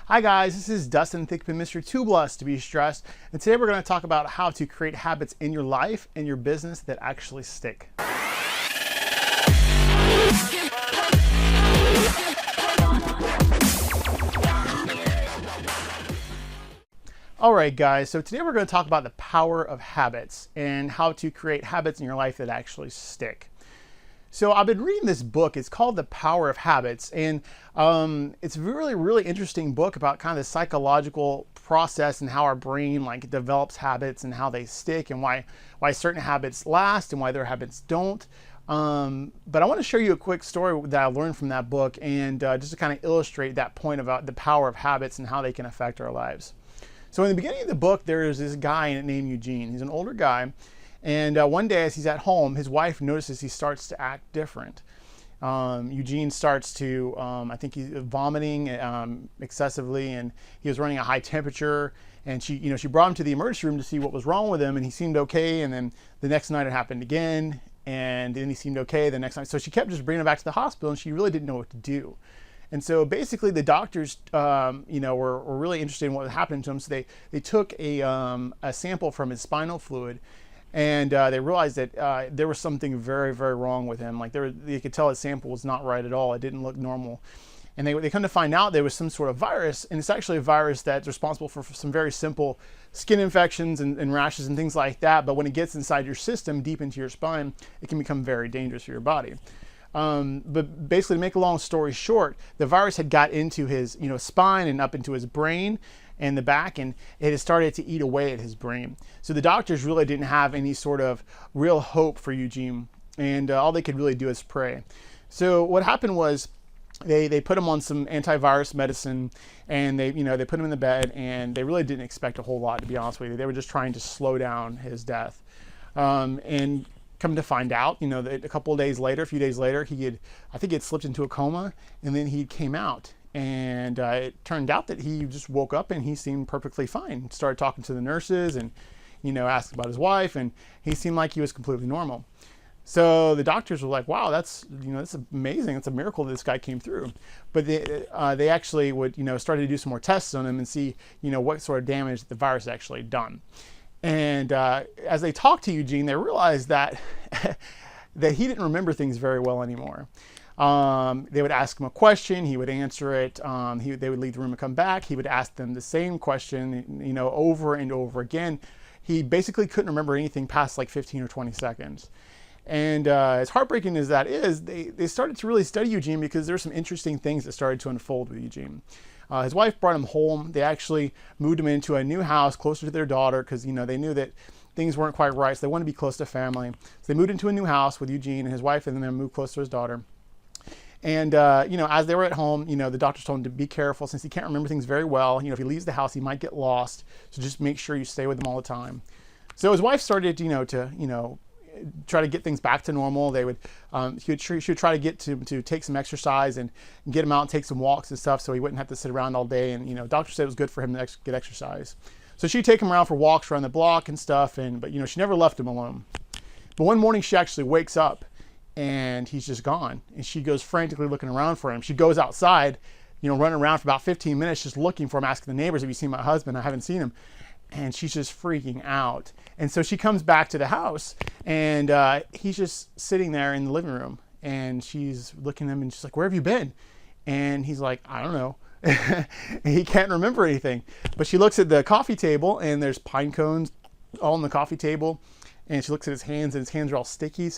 Hi guys, this is Dustin Thickman, Mr. Too Blessed to be stressed, and today we're going to talk about how to create habits in your life and your business that actually stick. Alright guys, so today we're going to talk about the power of habits and how to create habits in your life that actually stick. So I've been reading this book. It's called The Power of Habits, and it's a really interesting book about kind of the psychological process and how our brain develops habits and how they stick and why certain habits last and why their habits don't. But I want to show you a quick story that I learned from that book, and just to kind of illustrate that point about the power of habits and how they can affect our lives. So in the beginning of the book, there is this guy named Eugene. He's an older guy. And one day as he's at home, his wife notices he starts to act different. Eugene starts to, I think he's vomiting excessively, and he was running a high temperature. And she brought him to the emergency room to see what was wrong with him, and he seemed okay. And then the next night it happened again, and then he seemed okay the next night. So she kept just bringing him back to the hospital, and she really didn't know what to do. And so basically the doctors, were really interested in what was happening to him. So they took a sample from his spinal fluid. And they realized that there was something very wrong with him. They could tell his sample was not right at all. It didn't look normal. And they come to find out there was some sort of virus, and it's actually a virus that's responsible for some very simple skin infections and rashes and things like that. But when it gets inside your system, deep into your spine, it can become very dangerous for your body. But basically, to make a long story short, the virus had got into his spine and up into his brain and the back, and it had started to eat away at his brain. So the doctors really didn't have any sort of real hope for Eugene, and all they could really do is pray. So what happened was they put him on some antivirus medicine, and they put him in the bed, and they really didn't expect a whole lot, to be honest with you. They were just trying to slow down his death. And come to find out, that a couple of days later, a few days later, I think he had slipped into a coma, and then he came out. And it turned out that he just woke up and he seemed perfectly fine. Started talking to the nurses and, asked about his wife, and he seemed like he was completely normal. So the doctors were like, wow, that's amazing. It's a miracle that this guy came through. But they actually would, started to do some more tests on him and see, what sort of damage the virus had actually done. And as they talked to Eugene, they realized that, that he didn't remember things very well anymore. They would ask him a question, he would answer it, they would leave the room and come back, he would ask them the same question, over and over again. He basically couldn't remember anything past 15 or 20 seconds. And as heartbreaking as that is, they started to really study Eugene because there's some interesting things that started to unfold with Eugene. His wife brought him home. They actually moved him into a new house closer to their daughter because, they knew that things weren't quite right, so they wanted to be close to family. So they moved into a new house with Eugene and his wife, and then they moved close to his daughter. And, as they were at home, the doctors told him to be careful since he can't remember things very well. If he leaves the house, he might get lost. So just make sure you stay with him all the time. So his wife started, to try to get things back to normal. They would, she would try to get to take some exercise and get him out and take some walks and stuff so he wouldn't have to sit around all day. And, doctor said it was good for him to get exercise. So she'd take him around for walks around the block and stuff. But, she never left him alone. But one morning she actually wakes up, and he's just gone. And she goes frantically looking around for him. She goes outside, running around for about 15 minutes just looking for him, asking the neighbors, have you seen my husband? I haven't seen him. And she's just freaking out. And so she comes back to the house, and he's just sitting there in the living room. And she's looking at him, and she's like, where have you been? And he's like, I don't know. He can't remember anything. But she looks at the coffee table, and there's pine cones all on the coffee table. And she looks at his hands, and his hands are all sticky.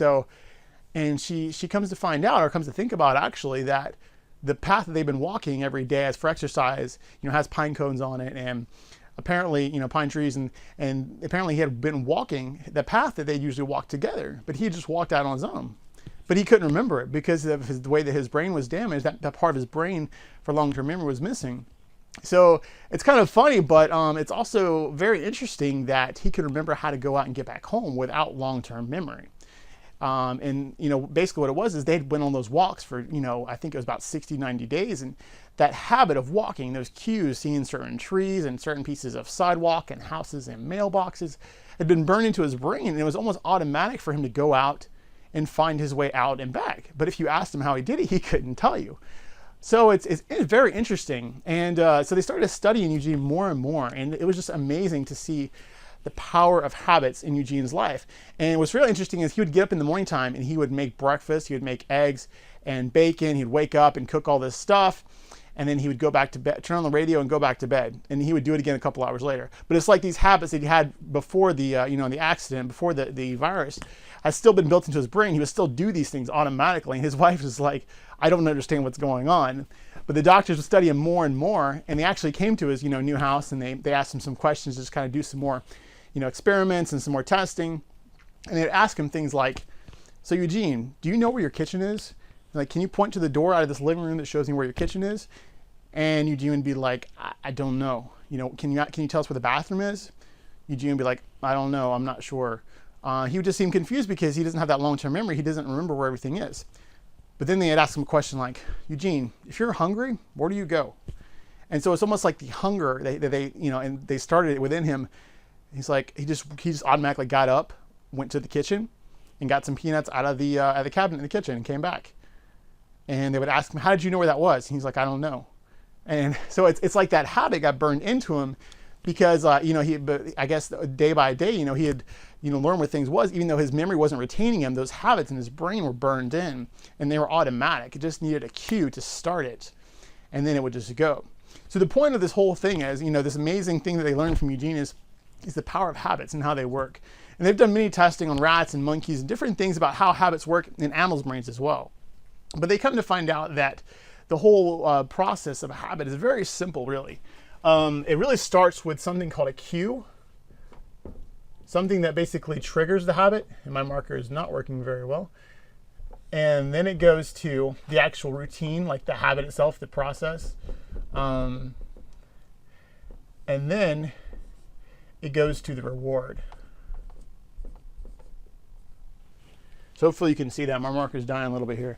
And she comes to find out, or comes to think about actually, that the path that they've been walking every day as for exercise, has pine cones on it, and apparently, pine trees, and apparently he had been walking the path that they usually walk together, but he had just walked out on his own. But he couldn't remember it because of the way that his brain was damaged. That part of his brain for long-term memory was missing. So it's kind of funny, but it's also very interesting that he could remember how to go out and get back home without long-term memory. And basically what it was is they'd went on those walks for, I think it was about 60, 90 days. And that habit of walking, those cues, seeing certain trees and certain pieces of sidewalk and houses and mailboxes had been burned into his brain. And it was almost automatic for him to go out and find his way out and back. But if you asked him how he did it, he couldn't tell you. So it's very interesting. And so they started studying Eugene more and more. And it was just amazing to see the power of habits in Eugene's life. And what's really interesting is he would get up in the morning time and he would make breakfast. He would make eggs and bacon. He'd wake up and cook all this stuff. And then he would go back to bed, turn on the radio and go back to bed. And he would do it again a couple hours later. But it's like these habits that he had before the, the accident, before the virus, has still been built into his brain. He would still do these things automatically. And his wife was like, I don't understand what's going on. But the doctors would study him more and more. And they actually came to his, new house and they asked him some questions, just kind of do some more, experiments and some more testing. And they'd ask him things like, so Eugene, do you know where your kitchen is? Like, can you point to the door out of this living room that shows me where your kitchen is? And Eugene would be like, I don't know. Can you tell us where the bathroom is? Eugene would be like, I don't know. I'm not sure. He would just seem confused because he doesn't have that long-term memory. He doesn't remember where everything is. But then they'd ask him a question like, Eugene, if you're hungry, where do you go? And so it's almost like the hunger and they started it within him. He's like, he just automatically got up, went to the kitchen, and got some peanuts out of the cabinet in the kitchen and came back. And they would ask him, how did you know where that was? And he's like, I don't know. And so it's like that habit got burned into him because, I guess day by day, he had, learned where things was, even though his memory wasn't retaining him, those habits in his brain were burned in and they were automatic. It just needed a cue to start it. And then it would just go. So the point of this whole thing is, this amazing thing that they learned from Eugene is the power of habits and how they work. And they've done many testing on rats and monkeys and different things about how habits work in animals' brains as well. But they come to find out that the whole process of a habit is very simple, really. It really starts with something called a cue, something that basically triggers the habit. And my marker is not working very well. And then it goes to the actual routine, like the habit itself, the process. And then it goes to the reward. So hopefully you can see that. My marker's dying a little bit here.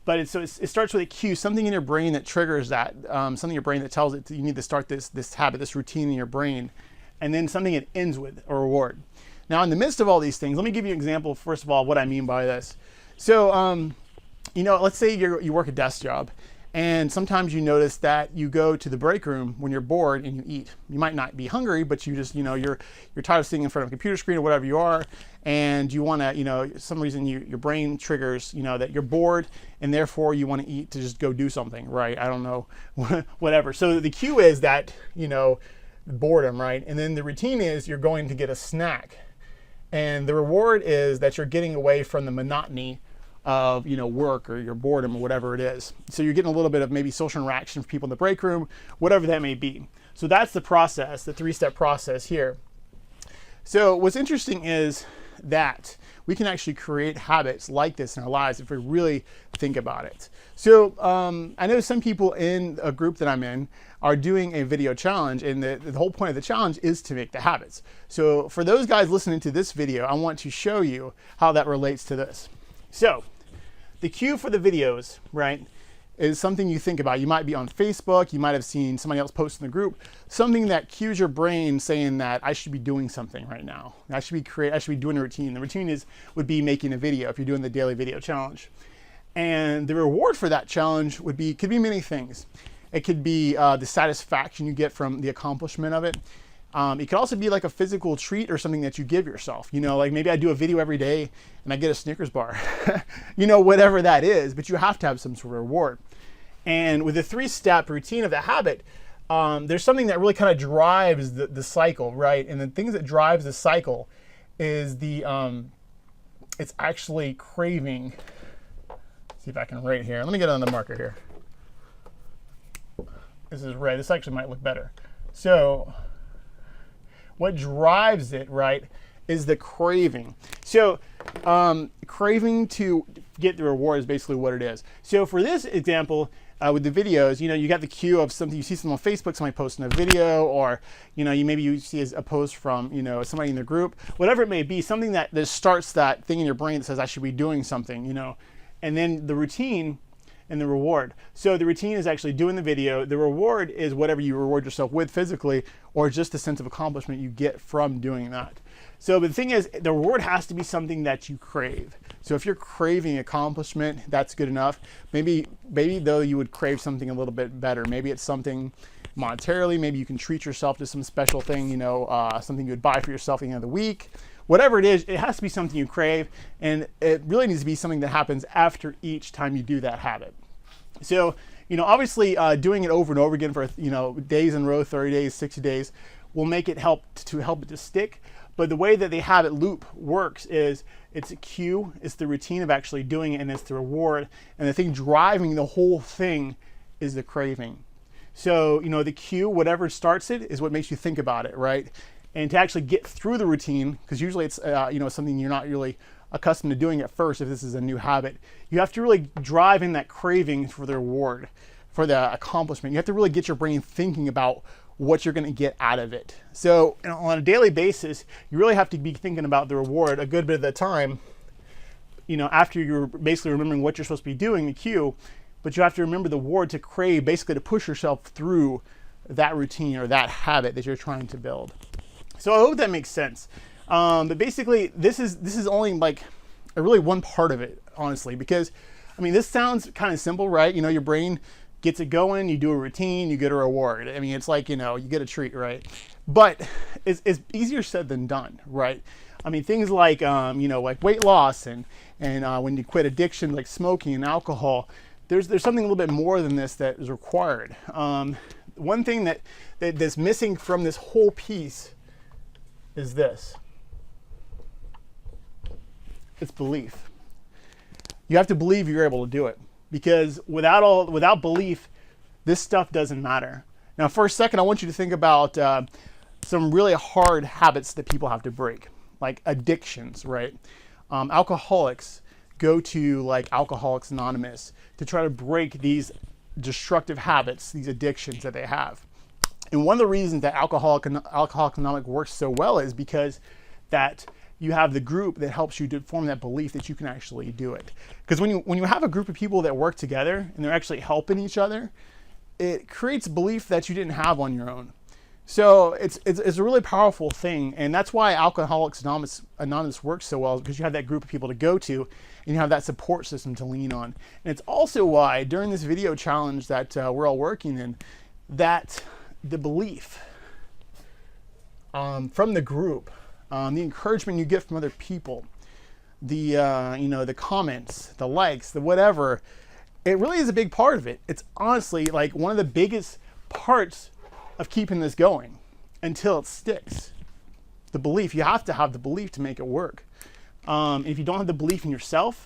But it starts with a cue, something in your brain that triggers that, something in your brain that tells it you need to start this habit, this routine in your brain, and then something it ends with, a reward. Now, in the midst of all these things, let me give you an example, first of all, what I mean by this. So, let's say you work a desk job, and sometimes you notice that you go to the break room when you're bored and you eat. You might not be hungry, but you just, you're tired of sitting in front of a computer screen or whatever you are, and you want to, some reason your brain triggers, that you're bored, and therefore you want to eat to just go do something, right? I don't know, whatever. So the cue is that, boredom, right? And then the routine is you're going to get a snack. And the reward is that you're getting away from the monotony of work or your boredom or whatever it is. So you're getting a little bit of maybe social interaction with people in the break room, whatever that may be. So that's the process, the 3-step process here. So what's interesting is that we can actually create habits like this in our lives if we really think about it. So I know some people in a group that I'm in are doing a video challenge, and the whole point of the challenge is to make the habits. So for those guys listening to this video, I want to show you how that relates to this. So the cue for the videos, right, is something you think about. You might be on Facebook, you might have seen somebody else post in the group, something that cues your brain saying that I should be doing something right now. I should be doing a routine. The routine would be making a video if you're doing the daily video challenge. And the reward for that challenge could be many things. It could be the satisfaction you get from the accomplishment of it. It could also be like a physical treat or something that you give yourself. Like maybe I do a video every day and I get a Snickers bar, whatever that is, but you have to have some sort of reward. And with the 3-step routine of the habit, there's something that really kind of drives the cycle, right? And the things that drives the cycle is it's actually craving. Let's see if I can rate here. Let me get on the marker here. This is red. This actually might look better. So what drives it, right, is the craving. So craving to get the reward is basically what it is. So for this example, with the videos, you got the cue of something, you see something on Facebook, somebody posting a video, or maybe you see a post from somebody in the group, whatever it may be, something that starts that thing in your brain that says I should be doing something, and then the routine and the reward. So the routine is actually doing the video. The reward is whatever you reward yourself with physically, or just the sense of accomplishment you get from doing that. So the thing is, the reward has to be something that you crave. So if you're craving accomplishment, that's good enough. Maybe though you would crave something a little bit better. Maybe it's something monetarily. Maybe you can treat yourself to some special thing, something you would buy for yourself at the end of the week. Whatever it is, it has to be something you crave, and it really needs to be something that happens after each time you do that habit. So, obviously doing it over and over again for, days in a row, 30 days, 60 days, will make it help it to stick. But the way that the habit loop works is it's a cue, it's the routine of actually doing it, and it's the reward. And the thing driving the whole thing is the craving. So, the cue, whatever starts it, is what makes you think about it, right? And to actually get through the routine, because usually it's something you're not really accustomed to doing at first if this is a new habit, you have to really drive in that craving for the reward, for the accomplishment. You have to really get your brain thinking about what you're going to get out of it. So on a daily basis, you really have to be thinking about the reward a good bit of the time, after you're basically remembering what you're supposed to be doing, the cue, but you have to remember the reward to crave, basically to push yourself through that routine or that habit that you're trying to build. So I hope that makes sense. But basically, this is only like really one part of it, honestly, because this sounds kind of simple, right? Your brain gets it going, you do a routine, you get a reward. It's like, you get a treat, right? But it's easier said than done, right? Things like, like weight loss and when you quit addiction, like smoking and alcohol, there's something a little bit more than this that is required. One thing that's missing from this whole piece is this. It's belief. You have to believe you're able to do it, because without belief, this stuff doesn't matter. Now, for a second, I want you to think about some really hard habits that people have to break, like addictions, right? Alcoholics go to like Alcoholics Anonymous to try to break these destructive habits, these addictions that they have. And one of the reasons that Alcoholics Anonymous works so well is because that you have the group that helps you to form that belief that you can actually do it. Because when you have a group of people that work together and they're actually helping each other, it creates belief that you didn't have on your own. So it's a really powerful thing, and that's why Alcoholics Anonymous works so well, because you have that group of people to go to, and you have that support system to lean on. And it's also why during this video challenge that we're all working in, that the belief from the group, the encouragement you get from other people, the the comments, the likes, the whatever, it really is a big part of it. It's honestly like one of the biggest parts of keeping this going until it sticks. The belief, you have to have the belief to make it work. If you don't have the belief in yourself,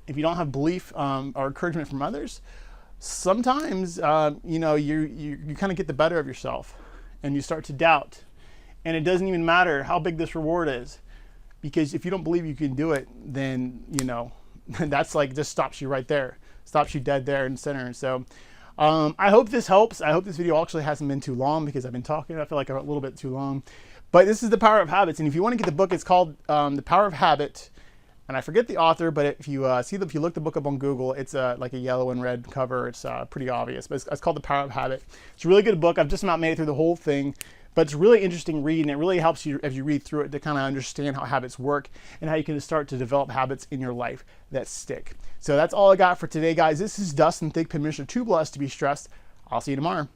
if you don't have belief or encouragement from others, sometimes you kind of get the better of yourself and you start to doubt. And it doesn't even matter how big this reward is, because if you don't believe you can do it, then that's like just stops you right there, stops you dead there in the center. And so I hope this helps. I hope this video actually hasn't been too long, because I've been talking, I feel like a little bit too long. But this is The Power of Habits, and if you want to get the book, it's called The Power of Habit. And I forget the author, but if you if you look the book up on Google, it's like a yellow and red cover. It's pretty obvious, but it's called The Power of Habit. It's a really good book. I've just not made it through the whole thing, but it's a really interesting read, and it really helps you as you read through it to kind of understand how habits work and how you can start to develop habits in your life that stick. So that's all I got for today, guys. This is Dustin Thigpen, Mr. Too Blessed to Be Stressed. I'll see you tomorrow.